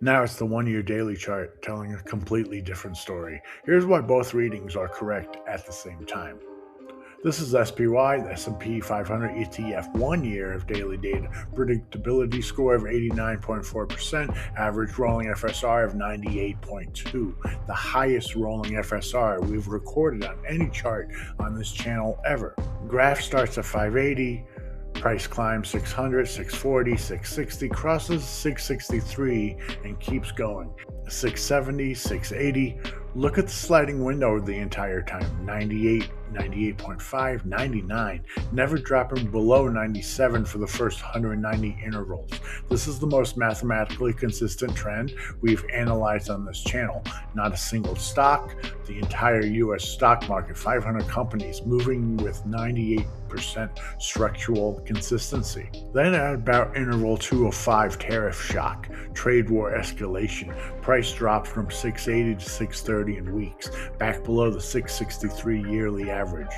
Now it's the 1 year daily chart telling a completely different story. Here's why both readings are correct at the same time. This is SPY, the S&P 500 ETF 1 year of daily data. Predictability score of 89.4%, average rolling FSR of 98.2, the highest rolling FSR we've recorded on any chart on this channel ever. Graph starts at 580, price climbs 600, 640, 660, crosses 663 and keeps going. 670, 680. Look at the sliding window the entire time. 98, 98.5, 99, never dropping below 97 for the first 190 intervals. This is the most mathematically consistent trend we've analyzed on this channel. Not a single stock, the entire US stock market, 500 companies moving with 98% structural consistency. Then at about interval 205, tariff shock, trade war escalation, price drops from 680 to 630 in weeks, back below the 663 yearly average.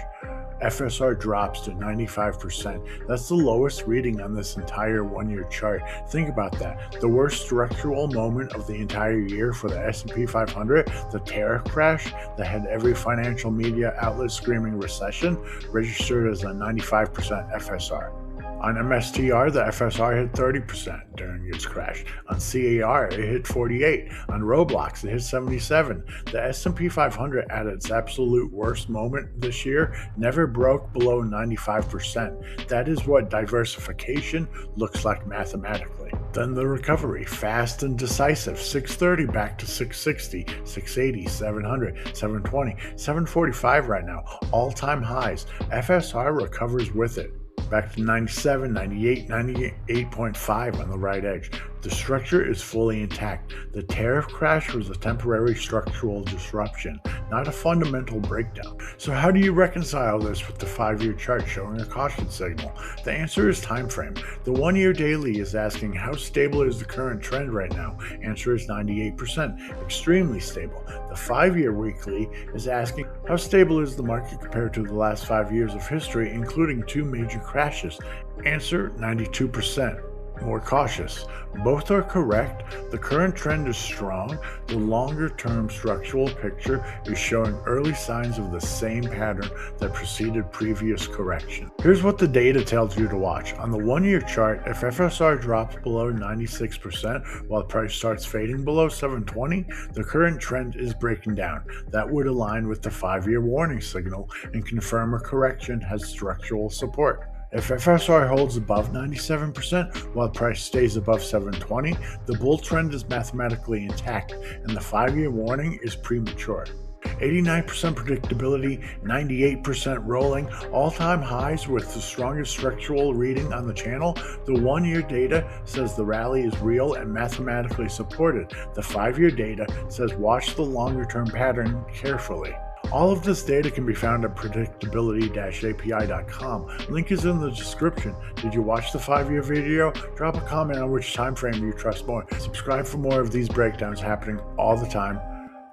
FSR drops to 95%. That's the lowest reading on this entire 1 year chart. Think about that. The worst structural moment of the entire year for the S&P 500, the tariff crash that had every financial media outlet screaming recession, registered as a 95% FSR. On MSTR, the FSR hit 30% during its crash. On CAR, it hit 48. On Roblox, it hit 77. The S&P 500 at its absolute worst moment this year never broke below 95%. That is what diversification looks like mathematically. Then the recovery, fast and decisive. 630 back to 660, 680, 700, 720, 745 right now. All-time highs. FSR recovers with it. Back to 97, 98, 98.5 on the right edge. The structure is fully intact. The tariff crash was a temporary structural disruption, not a fundamental breakdown. So how do you reconcile this with the 5-year chart showing a caution signal? The answer is time frame. The 1 year daily is asking how stable is the current trend right now? Answer is 98%, extremely stable. The 5-year weekly is asking how stable is the market compared to the last 5 years of history, including 2 major crashes? Answer, 92%. More cautious. Both are correct. The current trend is strong. The longer-term structural picture is showing early signs of the same pattern that preceded previous correction. Here's what the data tells you to watch. On the 1 year chart, if FSR drops below 96% while price starts fading below 720, the current trend is breaking down. That would align with the 5-year warning signal and confirm a correction has structural support. If FSR holds above 97% while price stays above 720, the bull trend is mathematically intact and the 5-year warning is premature. 89% predictability, 98% rolling, all-time highs with the strongest structural reading on the channel. The 1 year data says the rally is real and mathematically supported. The 5-year data says watch the longer-term pattern carefully. All of this data can be found at predictability-api.com. Link is in the description. Did you watch the 5-year video? Drop a comment on which time frame you trust more. Subscribe for more of these breakdowns happening all the time.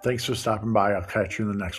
Thanks for stopping by. I'll catch you in the next one.